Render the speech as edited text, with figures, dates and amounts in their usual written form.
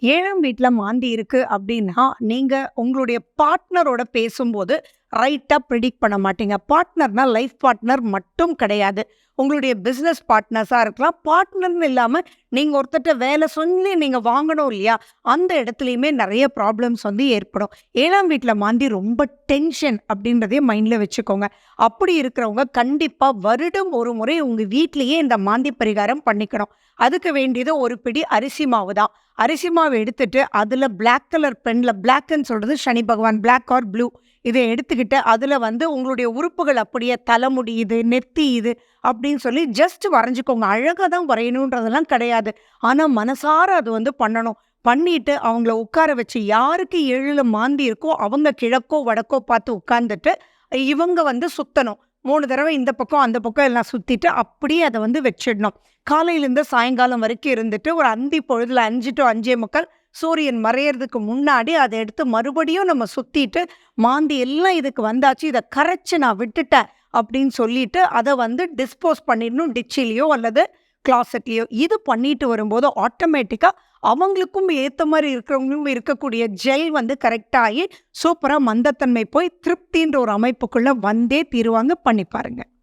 7ஆம் வீட்ல மாந்தி இருக்கு அப்படின்னா, நீங்க உங்களுடைய பார்ட்னரோட பேசும்போது ரைட்டா பிரெடிக்ட் பண்ண மாட்டீங்க. பார்ட்னர்னா லைஃப் பார்ட்னர் மட்டும் கிடையாது. உங்களுடைய பிசினஸ் பார்ட்னர்ஸா இருக்கலாம். பார்ட்னர்ன்னு இல்லாம நீங்க ஒருத்தர்ட்ட வேலை சொல்லி நீங்க வாங்கணும் இல்லையா? அந்த இடத்துலயுமே நெறைய ப்ராப்ளம்ஸ் வந்து ஏற்படும். 7ஆம் வீட்ல மாந்தி ரொம்ப டென்ஷன் அப்படின்றதையும் மைண்ட்ல வச்சுக்கோங்க. அப்படி இருக்கிறவங்க கண்டிப்பா வருடம் ஒரு முறை உங்க வீட்லயே இந்த மாந்தி பரிகாரம் பண்ணிக்கணும். அதுக்கு வேண்டியது ஒரு பிடி அரிசி மாவு தான். அரிசி மாவு எடுத்துட்டு, அதுல பிளாக் கலர் பென்ல பிளாக்ன்னு சொல்றது சனி பகவான். Black or blue. இத எடுத்துக்கிட்டு, அதுல வந்து உங்களுடைய உறுப்புகள் அப்படியே தலைமுடி இது, நெத்தி இது அப்படின்னு சொல்லி ஜஸ்ட் வரைஞ்சுக்கோங்க. அழகா தான் வரையணுன்றதெல்லாம் கிடையாது. ஆனா மனசார அது வந்து பண்ணணும். பண்ணிட்டு அவங்கள உட்கார வச்சு யாருக்கு 7ல மாந்தி இருக்கோ, அவங்க கிழக்கோ, வடக்கோ பார்த்து உட்கார்ந்துட்டு, இவங்க வந்து சுத்தணும். 3 தடவ இந்த பக்கம், அந்த பக்கம் எல்லாம் சுத்திட்டு, அப்படியே அத வந்து வச்சிடணும். காலையிலேருந்து சாயங்காலம் வரைக்கும் இருந்துட்டு, ஒரு அந்தி பொழுதுல 5 டூ 5:45 சூரியன் மறையறதுக்கு முன்னாடி அத எடுத்து மறுபடியும் நம்ம சுத்திட்டு, மாந்தி எல்லாம் இதுக்கு வந்தாச்சு. இத கரைச்சு நான் விட்டுட்டேன் அப்படின்னு சொல்லிட்டு, அத வந்து டிஸ்போஸ் பண்ணிடணும். டிச்சிலயோ அல்லது கிளாசெட்லயோ. இது பண்ணிட்டு வரும்போது ஆட்டோமேட்டிக்கா அவங்களுக்கும் ஏத்த மாரி இருக்கிறவங்களும் இருக்கக்கூடிய ஜெல் வந்து கரெக்ட்டா ஆயி, சூப்பரா மந்தத்தன்மை போய் திருப்தின்ற ஒரு அமைப்புக்குள்ள வந்தே தீருவாங்க. பண்ணி பாருங்க.